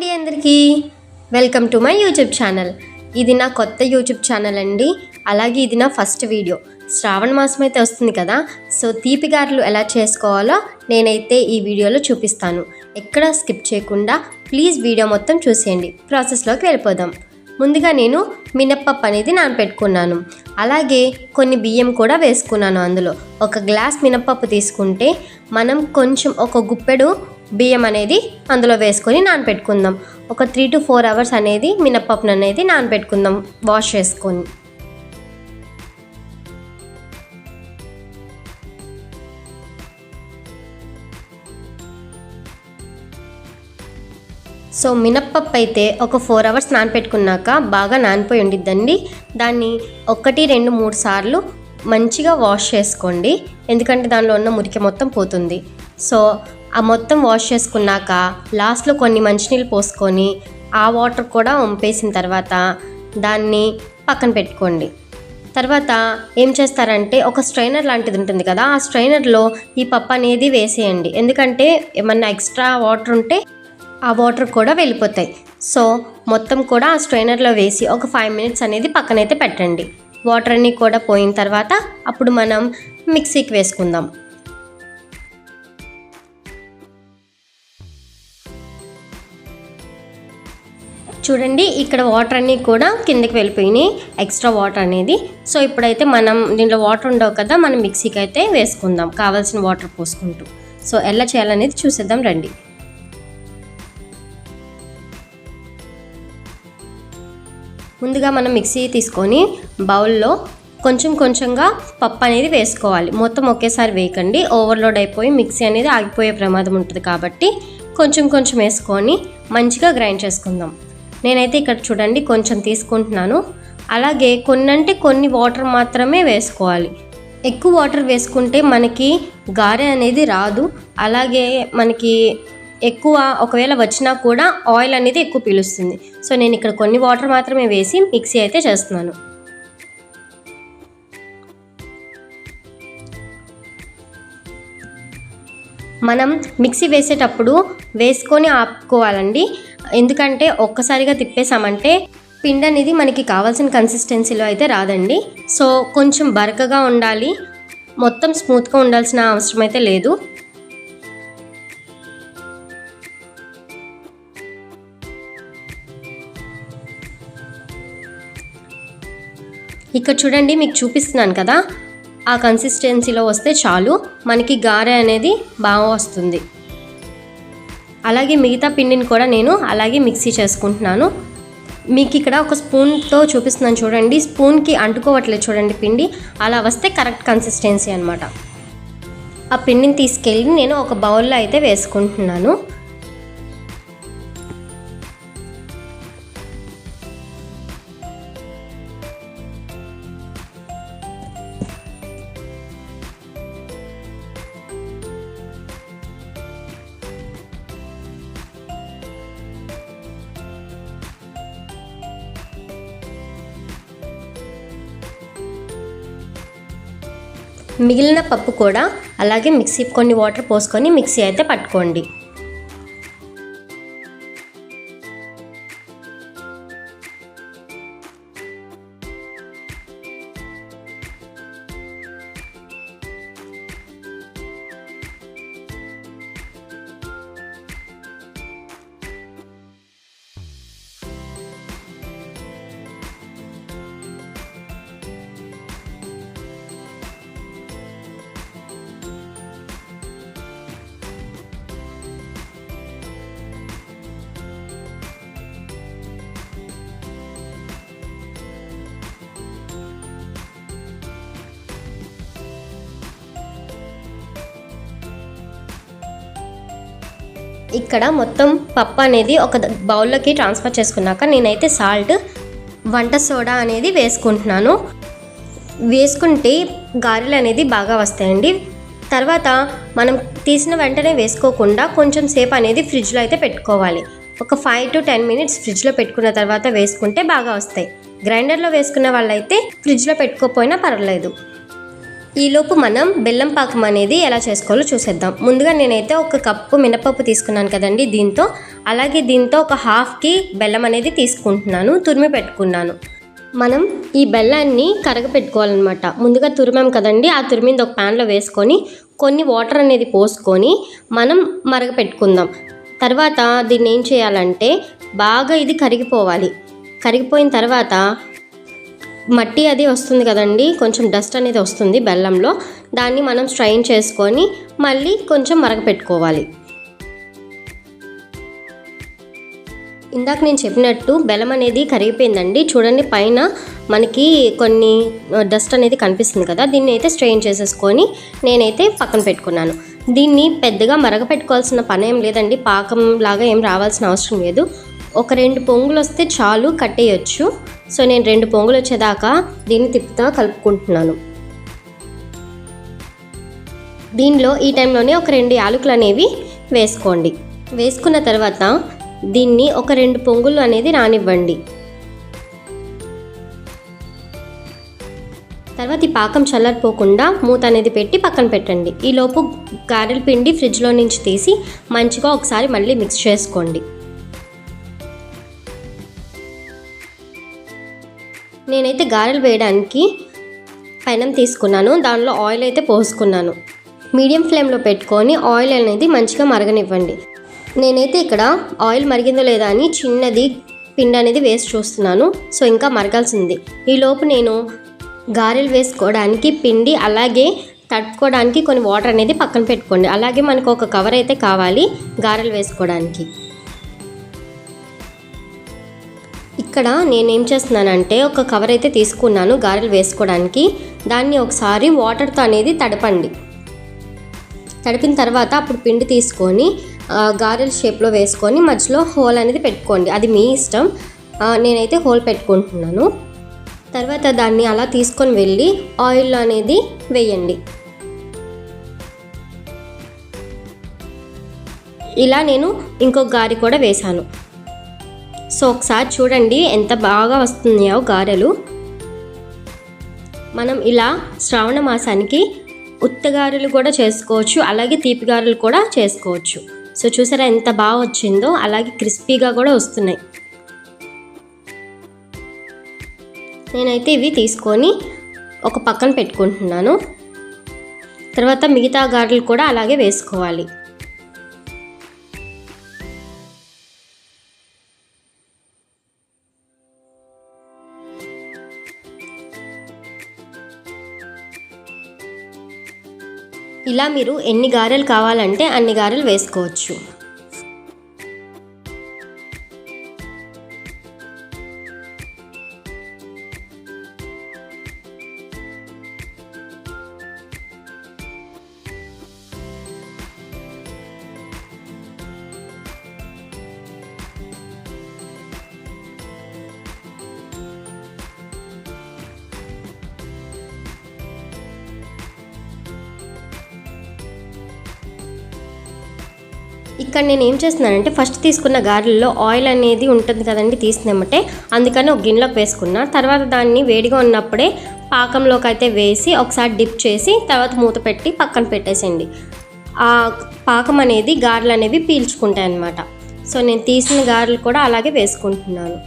అండి అందరికీ welcome to my YouTube channel. ఇది నా కొత్త యూట్యూబ్ ఛానల్ అండి. అలాగే ఇది నా ఫస్ట్ వీడియో. శ్రావణ మాసం అయితే వస్తుంది కదా, సో తీపి గారెలు ఎలా చేసుకోవాలో నేనైతే ఈ వీడియోలో చూపిస్తాను. ఎక్కడ స్కిప్ చేయకుండా ప్లీజ్ వీడియో మొత్తం చూసేయండి. ప్రాసెస్లోకి వెళ్ళిపోదాం. ముందుగా నేను మినప్పప్పు అనేది నానపెట్టుకున్నాను. అలాగే కొన్ని బియ్యం కూడా వేసుకున్నాను. అందులో ఒక గ్లాస్ మినప్పప్పు తీసుకుంటే మనం కొంచెం ఒక గుప్పెడు బియ్యం అనేది అందులో వేసుకొని నానపెట్టుకుందాం. ఒక 3 to 4 అవర్స్ అనేది మినప్పప్పును అనేది నానపెట్టుకుందాం వాష్ చేసుకొని. సో మినప్పప్పు అయితే ఒక 4 అవర్స్ నానపెట్టుకున్నాక బాగా నానిపోయి ఉండిద్దండి. దాన్ని 1, 2, 3 సార్లు మంచిగా వాష్ చేసుకోండి, ఎందుకంటే దానిలో ఉన్న మురికి మొత్తం పోతుంది. సో ఆ మొత్తం వాష్ చేసుకున్నాక లాస్ట్లో కొన్ని మంచినీళ్ళు పోసుకొని ఆ వాటర్ కూడా వంపేసిన తర్వాత దాన్ని పక్కన పెట్టుకోండి. తర్వాత ఏం చేస్తారంటే ఒక స్ట్రైనర్ లాంటిది ఉంటుంది కదా, ఆ స్ట్రైనర్లో ఈ పప్పు అనేది వేసేయండి, ఎందుకంటే ఏమన్నా ఎక్స్ట్రా వాటర్ ఉంటే ఆ వాటర్ కూడా వెళ్ళిపోతాయి. సో మొత్తం కూడా ఆ స్ట్రైనర్లో వేసి ఒక 5 minutes అనేది పక్కనైతే పెట్టండి. వాటర్ అన్నీ కూడా పోయిన తర్వాత అప్పుడు మనం మిక్సీకి వేసుకుందాం. చూడండి, ఇక్కడ వాటర్ అన్నీ కూడా కిందకి వెళ్ళిపోయినాయి, ఎక్స్ట్రా వాటర్ అనేది. సో ఇప్పుడైతే మనం దీంట్లో వాటర్ ఉండవు కదా, మనం మిక్సీకి అయితే వేసుకుందాం కావాల్సిన వాటర్ పోసుకుంటూ. సో ఎలా చేయాలనేది చూసేద్దాం రండి. ముందుగా మనం మిక్సీ తీసుకొని బౌల్లో కొంచెం కొంచెంగా పప్పు అనేది వేసుకోవాలి. మొత్తం ఒకేసారి వేయకండి, ఓవర్లోడ్ అయిపోయి మిక్సీ అనేది ఆగిపోయే ప్రమాదం ఉంటుంది. కాబట్టి కొంచెం కొంచెం వేసుకొని మంచిగా గ్రైండ్ చేసుకుందాం. నేనైతే ఇక్కడ చూడండి కొంచెం తీసుకుంటున్నాను. అలాగే కొన్ని వాటర్ మాత్రమే వేసుకోవాలి. ఎక్కువ వాటర్ వేసుకుంటే మనకి గారె అనేది రాదు. అలాగే మనకి ఎక్కువ ఒకవేళ వచ్చినా కూడా ఆయిల్ అనేది ఎక్కువ పీలుస్తుంది. సో నేను ఇక్కడ కొన్ని వాటర్ మాత్రమే వేసి మిక్సీ అయితే చేస్తున్నాను. మనం మిక్సీ వేసేటప్పుడు వేసుకొని ఆపుకోవాలండి, ఎందుకంటే ఒక్కసారిగా తిప్పేసామంటే పిండి అనేది మనకి కావాల్సిన కన్సిస్టెన్సీలో అయితే రాదండి. సో కొంచెం బరకగా ఉండాలి, మొత్తం స్మూత్గా ఉండాల్సిన అవసరం అయితే లేదు. ఇక్కడ చూడండి మీకు చూపిస్తున్నాను కదా, ఆ కన్సిస్టెన్సీలో వస్తే చాలు, మనకి గారె అనేది బాగా వస్తుంది. అలాగే మిగతా పిండిని కూడా నేను అలాగే మిక్సీ చేసుకుంటున్నాను. మీకు ఇక్కడ ఒక స్పూన్తో చూపిస్తున్నాను చూడండి, స్పూన్కి అంటుకోవట్లేదు చూడండి పిండి, అలా వస్తే కరెక్ట్ కన్సిస్టెన్సీ అనమాట. ఆ పిండిని తీసుకెళ్ళి నేను ఒక బౌల్లో అయితే వేసుకుంటున్నాను. మిగిలిన పప్పు కూడా అలాగే కొన్ని వాటర్ పోసుకొని మిక్సీ అయితే పట్టుకోండి. ఇక్కడ మొత్తం పప్పు అనేది ఒక బౌల్లోకి ట్రాన్స్ఫర్ చేసుకున్నాక నేనైతే సాల్ట్, వంట సోడా అనేది వేసుకుంటున్నాను. వేసుకుంటే గారెలు అనేది బాగా వస్తాయండి. తర్వాత మనం తీసిన వెంటనే వేసుకోకుండా కొంచెం సేపు అనేది ఫ్రిడ్జ్లో అయితే పెట్టుకోవాలి. ఒక 5 to 10 minutes ఫ్రిడ్జ్లో పెట్టుకున్న తర్వాత వేసుకుంటే బాగా వస్తాయి. గ్రైండర్లో వేసుకున్న వాళ్ళైతే ఫ్రిడ్జ్లో పెట్టుకోకపోయినా పర్వాలేదు. ఈలోపు మనం బెల్లం పాకం అనేది ఎలా చేసుకోవాలో చూసేద్దాం. ముందుగా నేనైతే 1 కప్పు మినపప్పు తీసుకున్నాను కదండి దీంతో, అలాగే దీంతో ఒక హాఫ్కి బెల్లం అనేది తీసుకుంటున్నాను, తురిమి పెట్టుకున్నాను. మనం ఈ బెల్లాన్ని కరగపెట్టుకోవాలన్నమాట. ముందుగా తురిమాం కదండి, ఆ తురిమింది ఒక ప్యాన్లో వేసుకొని కొన్ని వాటర్ అనేది పోసుకొని మనం మరగపెట్టుకుందాం. తర్వాత దీన్ని ఏం చేయాలంటే బాగా ఇది కరిగిపోవాలి. కరిగిపోయిన తర్వాత మట్టి అది వస్తుంది కదండి, కొంచెం డస్ట్ అనేది వస్తుంది బెల్లంలో, దాన్ని మనం స్ట్రైన్ చేసుకొని మళ్ళీ కొంచెం మరగపెట్టుకోవాలి. ఇందాక నేను చెప్పినట్టు బెల్లం అనేది కరిగిపోయిందండి. చూడండి పైన మనకి కొన్ని డస్ట్ అనేది కనిపిస్తుంది కదా, దీన్ని అయితే స్ట్రెయిన్ చేసేసుకొని నేనైతే పక్కన పెట్టుకున్నాను. దీన్ని పెద్దగా మరగపెట్టుకోవాల్సిన పని ఏం లేదండి, పాకం లాగా ఏం రావాల్సిన అవసరం లేదు. ఒక 2 పొంగులు వస్తే చాలు, కట్టేయచ్చు. సో నేను 2 పొంగులు వచ్చేదాకా దీన్ని తిప్పుతా కలుపుకుంటున్నాను. దీనిలో ఈ టైంలోనే ఒక 2 యాలకులు అనేవి వేసుకోండి. వేసుకున్న తర్వాత దీన్ని ఒక 2 పొంగులు అనేది రానివ్వండి. తర్వాత ఈ పాకం చల్లారిపోకుండా మూత అనేది పెట్టి పక్కన పెట్టండి. ఈలోపు గారెల పిండి ఫ్రిడ్జ్లో నుంచి తీసి మంచిగా ఒకసారి మళ్ళీ మిక్స్ చేసుకోండి. నేనైతే గారెలు వేయడానికి పెనం తీసుకున్నాను, దానిలో ఆయిల్ అయితే పోసుకున్నాను. మీడియం ఫ్లేమ్లో పెట్టుకొని ఆయిల్ అనేది మంచిగా మరగనివ్వండి. నేనైతే ఇక్కడ ఆయిల్ మరిగిందో లేదా అని చిన్నది పిండి అనేది వేసి చూస్తున్నాను. సో ఇంకా మరగాల్సింది. ఈలోపు నేను గారెలు వేసుకోవడానికి పిండి అలాగే తట్టుకోవడానికి కొన్ని వాటర్ అనేది పక్కన పెట్టుకోండి. అలాగే మనకు ఒక కవర్ అయితే కావాలి గారెలు వేసుకోవడానికి. ఇక్కడ నేనేం చేస్తున్నానంటే ఒక కవర్ అయితే తీసుకున్నాను గారెలు వేసుకోవడానికి. దాన్ని ఒకసారి వాటర్తో అనేది తడపండి. తడిపిన తర్వాత అప్పుడు పిండి తీసుకొని గారెల షేప్లో వేసుకొని మధ్యలో హోల్ అనేది పెట్టుకోండి, అది మీ ఇష్టం. నేనైతే హోల్ పెట్టుకుంటున్నాను. తర్వాత దాన్ని అలా తీసుకొని వెళ్ళి ఆయిల్ అనేది వేయండి. ఇలా నేను ఇంకొక గారి కూడా వేశాను. సో ఒకసారి చూడండి ఎంత బాగా వస్తున్నాయో గారెలు. మనం ఇలా శ్రావణ మాసానికి ఉత్తగారెలు కూడా చేసుకోవచ్చు, అలాగే తీపి గారెలు కూడా చేసుకోవచ్చు. సో చూసారా ఎంత బాగా వచ్చిందో, అలాగే క్రిస్పీగా కూడా వస్తున్నాయి. నేనైతే ఇవి తీసుకొని ఒక పక్కన పెట్టుకుంటున్నాను. తర్వాత మిగతా గారెలు కూడా అలాగే వేసుకోవాలి. ఇలా మీరు ఎన్ని గారెలు కావాలంటే అన్ని గారెలు వేసుకోవచ్చు. ఇక్కడ నేను ఏం చేస్తున్నానంటే ఫస్ట్ తీసుకున్న గారెల్లో ఆయిల్ అనేది ఉంటుంది కదండి తీసినమ్మటే, అందుకని ఒక గిన్నెలోకి వేసుకున్నా. తర్వాత దాన్ని వేడిగా ఉన్నప్పుడే పాకంలోకి అయితే వేసి ఒకసారి డిప్ చేసి తర్వాత మూత పెట్టి పక్కన పెట్టేసేయండి. ఆ పాకం అనేది గారెలు అనేవి పీల్చుకుంటాయి అన్నమాట. సో నేను తీసిన గారెలు కూడా అలాగే వేసుకుంటున్నాను.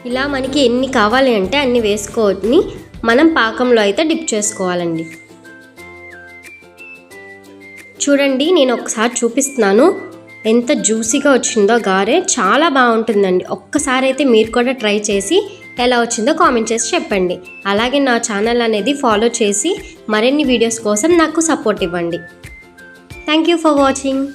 ఇలా మనకి ఎన్ని కావాలి అంటే అన్ని వేసుకొని మనం పాకంలో అయితే డిప్ చేసుకోవాలండి. చూడండి, నేను ఒకసారి చూపిస్తున్నాను ఎంత జ్యూసీగా వచ్చిందో గారె. చాలా బాగుంటుందండి. ఒక్కసారి అయితే మీరు కూడా ట్రై చేసి ఎలా వచ్చిందో కామెంట్ చేసి చెప్పండి. అలాగే నా ఛానల్ అనేది ఫాలో చేసి మరిన్ని వీడియోస్ కోసం నాకు సపోర్ట్ ఇవ్వండి. Thank you for watching.